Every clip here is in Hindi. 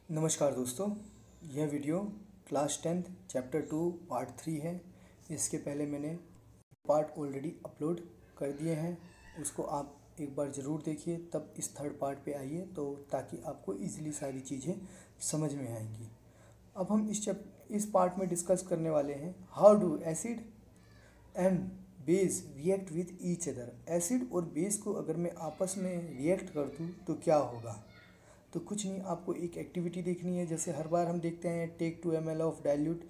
नमस्कार दोस्तों, यह video class 10th chapter 2 part 3 है। इसके पहले मैंने पार्ट ऑलरेडी अपलोड कर दिए हैं, उसको आप एक बार ज़रूर देखिए, तब इस थर्ड पार्ट पे आइए तो ताकि आपको इजीली सारी चीज़ें समझ में आएंगी। अब हम इस पार्ट में डिस्कस करने वाले हैं how do acid and base react with each other. Acid और बेस को अगर मैं आपस में रिएक्ट कर दूँ तो क्या होगा। तो कुछ नहीं, आपको एक एक्टिविटी देखनी है। जैसे हर बार हम देखते हैं take 2 ml of dilute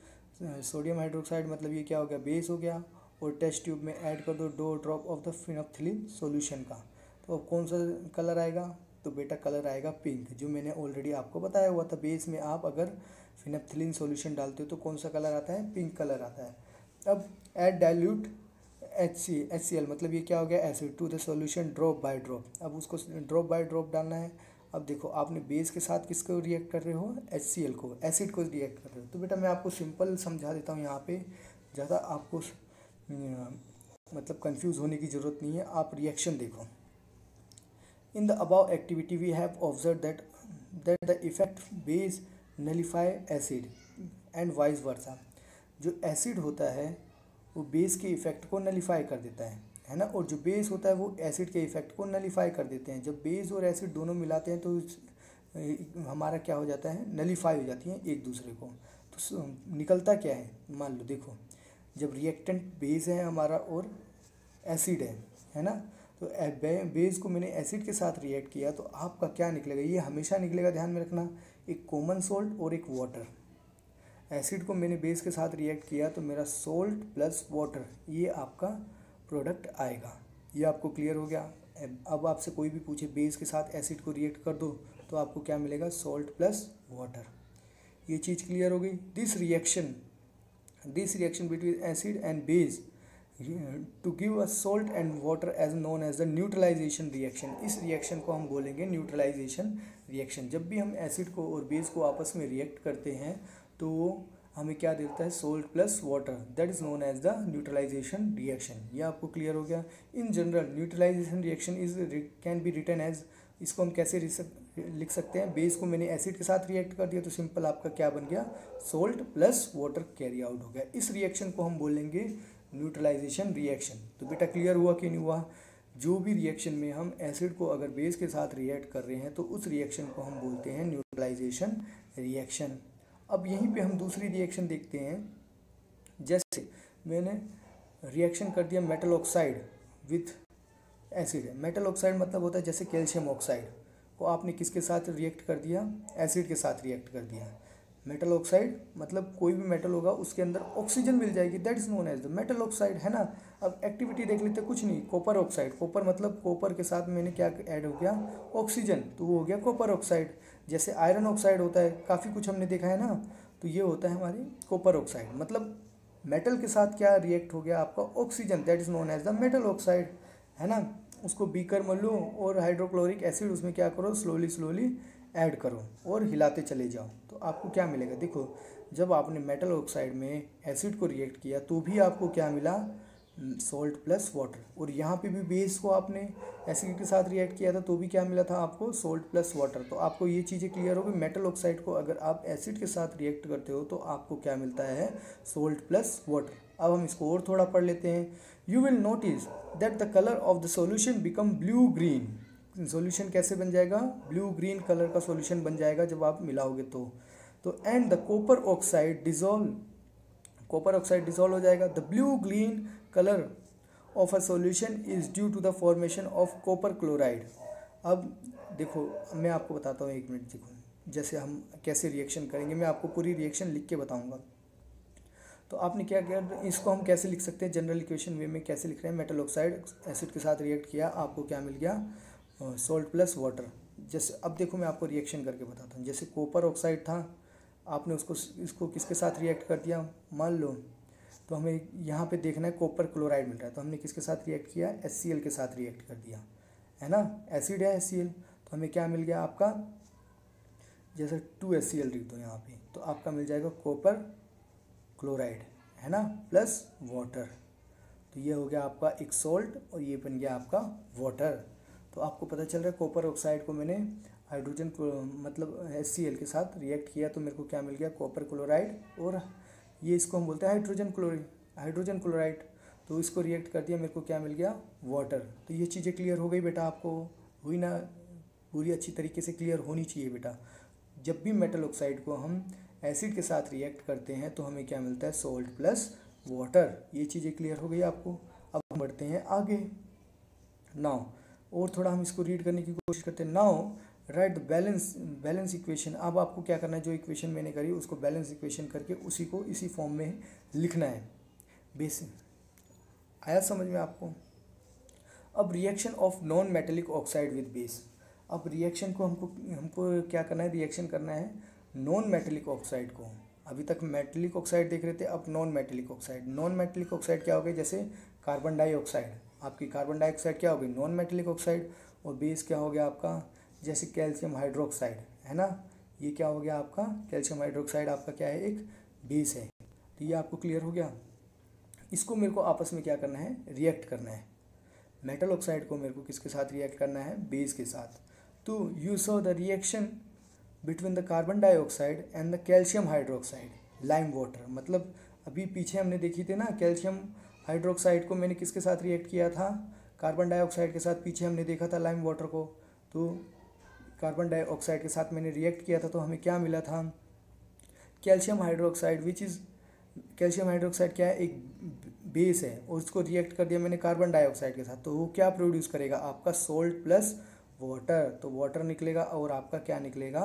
sodium hydroxide, मतलब ये क्या हो गया, बेस हो गया, और टेस्ट ट्यूब में ऐड कर दो drop of the phenolphthalein solution का। तो अब कौन सा कलर आएगा, तो बेटा कलर आएगा पिंक, जो मैंने ऑलरेडी आपको बताया हुआ था। बेस में आप अगर फिनोप्थिलीन सॉल्यूशन डालते हो तो कौन सा कलर आता है, पिंक कलर आता है। अब ऐड डाइल्यूट HCl, मतलब ये क्या हो गया, acid, to the solution drop by drop. अब उसको ड्रॉप बाय ड्रॉप डालना है। अब देखो, आपने बेस के साथ किसको रिएक्ट कर रहे हो, HCl को, एसिड को रिएक्ट कर रहे हो। तो बेटा मैं आपको सिंपल समझा देता हूँ, यहाँ पे ज़्यादा आपको मतलब कंफ्यूज होने की ज़रूरत नहीं है। आप रिएक्शन देखो। In the above activity we have observe that the effect base nullify acid and vice versa. जो एसिड होता है वो बेस के इफेक्ट को नलिफाई कर देता है ना, और जो बेस होता है वो एसिड के इफेक्ट को नलिफाई कर देते हैं। जब बेस और एसिड दोनों मिलाते हैं तो हमारा क्या हो जाता है, नलिफाई हो जाती हैं एक दूसरे को। तो निकलता क्या है, मान लो देखो, जब रिएक्टेंट बेस है हमारा और एसिड है ना, तो बेस को मैंने एसिड के साथ रिएक्ट किया तो आपका क्या निकलेगा, ये हमेशा निकलेगा, ध्यान में रखना, एक कॉमन सोल्ट और एक वाटर। एसिड को मैंने बेस के साथ रिएक्ट किया तो मेरा सोल्ट प्लस वाटर, ये आपका प्रोडक्ट आएगा। ये आपको क्लियर हो गया। अब आपसे कोई भी पूछे बेस के साथ एसिड को रिएक्ट कर दो तो आपको क्या मिलेगा, सोल्ट प्लस वाटर। ये चीज़ क्लियर हो गई। This reaction between acid and base to give a salt and water as known as the neutralization reaction. इस रिएक्शन को हम बोलेंगे न्यूट्रलाइजेशन रिएक्शन। जब भी हम एसिड को और बेस को आपस में रिएक्ट करते हैं तो हमें क्या देता है, salt plus water, that is known as the neutralization reaction. ये आपको क्लियर हो गया। In general neutralization reaction is can be written as, इसको हम कैसे लिख सकते हैं, बेस को मैंने एसिड के साथ रिएक्ट कर दिया तो सिंपल आपका क्या बन गया, salt plus water carry out हो गया। इस रिएक्शन को हम बोलेंगे न्यूट्रलाइजेशन रिएक्शन। तो बेटा क्लियर हुआ कि नहीं हुआ। जो भी रिएक्शन में हम एसिड को अगर बेस के साथ रिएक्ट कर रहे हैं तो उस रिएक्शन को हम बोलते हैं न्यूट्रलाइजेशन रिएक्शन। अब यहीं पे हम दूसरी रिएक्शन देखते हैं। जैसे मैंने रिएक्शन कर दिया metal oxide with acid. Metal oxide मतलब होता है जैसे कैल्शियम ऑक्साइड को आपने किसके साथ रिएक्ट कर दिया, एसिड के साथ रिएक्ट कर दिया। मेटल ऑक्साइड मतलब कोई भी मेटल होगा उसके अंदर ऑक्सीजन मिल जाएगी, that is known as the metal oxide, है ना। अब एक्टिविटी देख लेते, कुछ नहीं, कॉपर ऑक्साइड, कॉपर मतलब कॉपर के साथ मैंने क्या ऐड हो गया, ऑक्सीजन, तो वो हो गया कॉपर ऑक्साइड। जैसे आयरन ऑक्साइड होता है, काफ़ी कुछ हमने देखा है ना, तो ये होता है हमारी कॉपर ऑक्साइड। मतलब मेटल के साथ क्या रिएक्ट हो गया आपका, oxygen, that is known as the metal oxide, है ना। उसको बीकर में लो और हाइड्रोक्लोरिक एसिड उसमें क्या करो, स्लोली ऐड करो और हिलाते चले जाओ तो आपको क्या मिलेगा। देखो, जब आपने मेटल ऑक्साइड में एसिड को रिएक्ट किया तो भी आपको क्या मिला, सोल्ट प्लस वाटर। और यहाँ पे भी बेस को आपने एसिड के साथ रिएक्ट किया था तो भी क्या मिला था आपको, सोल्ट प्लस वाटर। तो आपको ये चीज़ें क्लियर हो गई। मेटल ऑक्साइड को अगर आप एसिड के साथ रिएक्ट करते हो तो आपको क्या मिलता है, सोल्ट प्लस वाटर। अब हम इसको और थोड़ा पढ़ लेते हैं। You will notice that the colour of the solution become blue green. Solution कैसे बन जाएगा, ब्लू ग्रीन कलर का सॉल्यूशन बन जाएगा जब आप मिलाओगे तो and the copper oxide dissolve हो जाएगा। The blue green colour of a solution is due to the formation of copper chloride. अब देखो, मैं आपको बताता हूँ, एक मिनट देखो, जैसे हम कैसे रिएक्शन करेंगे, मैं आपको पूरी रिएक्शन लिख के बताऊँगा। तो आपने क्या किया, इसको हम कैसे लिख सकते हैं, जनरल इक्वेशन वे में कैसे लिख रहे हैं, मेटल ऑक्साइड एसिड के साथ रिएक्ट किया, आपको क्या मिल गया, सोल्ट प्लस वाटर। जैसे अब देखो मैं आपको रिएक्शन करके बताता हूँ। जैसे कॉपर ऑक्साइड था, आपने इसको किसके साथ रिएक्ट कर दिया, मान लो, तो हमें यहाँ पे देखना है कॉपर क्लोराइड मिल रहा है, तो हमने किसके साथ रिएक्ट किया, HCl के साथ रिएक्ट कर दिया, है ना, एसिड है HCl, तो हमें क्या मिल गया आपका, जैसे 2HCl लिख दो यहाँ पे, तो आपका मिल जाएगा कॉपर क्लोराइड, है ना, प्लस वाटर। तो ये हो गया आपका एक सोल्ट और ये बन गया आपका वाटर। तो आपको पता चल रहा है कॉपर ऑक्साइड को मैंने हाइड्रोजन मतलब HCl के साथ रिएक्ट किया तो मेरे को क्या मिल गया, कॉपर क्लोराइड, और ये इसको हम बोलते हैं हाइड्रोजन क्लोराइड। तो इसको रिएक्ट कर दिया, मेरे को क्या मिल गया, वाटर। तो ये चीज़ें क्लियर हो गई बेटा, आपको हुई ना, पूरी अच्छी तरीके से क्लियर होनी चाहिए बेटा। जब भी मेटल ऑक्साइड को हम एसिड के साथ रिएक्ट करते हैं तो हमें क्या मिलता है, सॉल्ट प्लस वाटर। ये चीज़ें क्लियर हो गई आपको। अब हम बढ़ते हैं आगे। नाउ और थोड़ा हम इसको रीड करने की कोशिश करते हैं। Now right the balance equation. अब आपको क्या करना है, जो इक्वेशन मैंने करी उसको बैलेंस इक्वेशन करके उसी को इसी फॉर्म में लिखना है। बेसिक आया समझ में आपको। अब reaction of non metallic oxide with base. अब रिएक्शन को हमको क्या करना है, रिएक्शन करना है नॉन मेटेलिक ऑक्साइड को। अभी तक मेटेलिक ऑक्साइड देख रहे थे, अब non metallic oxide. Non metallic oxide क्या हो गई, जैसे कार्बन डाइऑक्साइड, आपकी कार्बन डाइऑक्साइड क्या हो गई, नॉन मेटेलिक ऑक्साइड। और बेस क्या हो गया आपका, जैसे कैल्शियम हाइड्रोक्साइड है ना, ये क्या हो गया आपका, कैल्शियम हाइड्रोक्साइड आपका क्या है, एक बेस है। तो ये आपको क्लियर हो गया। इसको मेरे को आपस में क्या करना है, रिएक्ट करना है। मेटल ऑक्साइड को मेरे को किसके साथ रिएक्ट करना है, बेस के साथ। तो you saw the reaction between the carbon dioxide and the calcium hydroxide, lime water. मतलब अभी पीछे हमने देखी थी ना, कैल्शियम हाइड्रोक्साइड को मैंने किसके साथ रिएक्ट किया था, कार्बन डाइऑक्साइड के साथ। पीछे हमने देखा था लाइम वाटर को, तो कार्बन डाइऑक्साइड के साथ मैंने रिएक्ट किया था तो हमें क्या मिला था, calcium hydroxide, which is calcium hydroxide क्या है, एक बेस है, और उसको रिएक्ट कर दिया मैंने कार्बन डाइऑक्साइड के साथ। तो वो क्या प्रोड्यूस करेगा, आपका सोल्ट प्लस वाटर। तो वाटर निकलेगा और आपका क्या निकलेगा,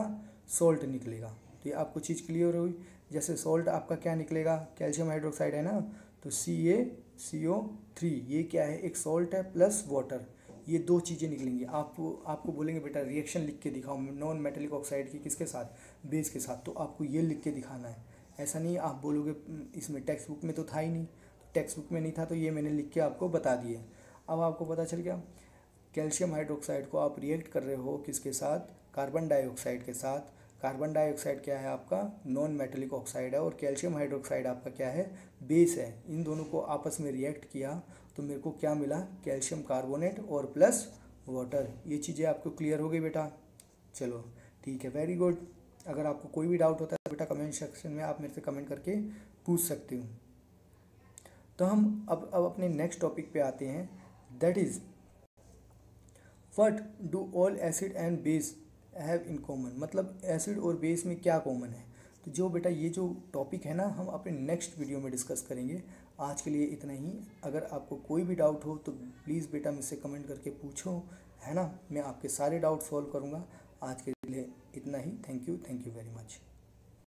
सोल्ट निकलेगा। तो ये आपको चीज़ क्लियर हुई। जैसे सोल्ट आपका क्या निकलेगा, कैल्शियम हाइड्रोक्साइड है ना, तो CaCO3, ये क्या है, एक सोल्ट है प्लस वाटर। ये दो चीज़ें निकलेंगी। आपको बोलेंगे बेटा रिएक्शन लिख के दिखाओ नॉन मेटेलिक ऑक्साइड की किसके साथ, बेस के साथ। तो आपको ये लिख के दिखाना है। ऐसा नहीं आप बोलोगे इसमें टेक्स्ट बुक में तो था ही नहीं, तो टेक्स्ट बुक में नहीं था तो ये मैंने लिख के आपको बता दिए। अब आपको पता चल गया, कैल्शियम हाइड्रोक्साइड को आप रिएक्ट कर रहे हो किसके साथ, कार्बन डाइऑक्साइड के साथ। कार्बन डाइऑक्साइड क्या है आपका, नॉन मेटेलिक ऑक्साइड है, और कैल्शियम हाइड्रोक्साइड आपका क्या है, बेस है। इन दोनों को आपस में रिएक्ट किया तो मेरे को क्या मिला, कैल्शियम कार्बोनेट और प्लस वाटर। ये चीज़ें आपको क्लियर हो गई बेटा। चलो ठीक है, वेरी गुड। अगर आपको कोई भी डाउट होता है बेटा कमेंट सेक्शन में आप मेरे से कमेंट करके पूछ सकते हो। तो हम अब अपने नेक्स्ट टॉपिक पे आते हैं, that is what do all acid and base have in common. मतलब एसिड और बेस में क्या कॉमन है। तो जो बेटा ये जो टॉपिक है ना, हम अपने नेक्स्ट वीडियो में डिस्कस करेंगे। आज के लिए इतना ही। अगर आपको कोई भी डाउट हो तो प्लीज़ बेटा मुझसे कमेंट करके पूछो, है ना, मैं आपके सारे डाउट सॉल्व करूँगा। आज के लिए इतना ही। Thank you very much.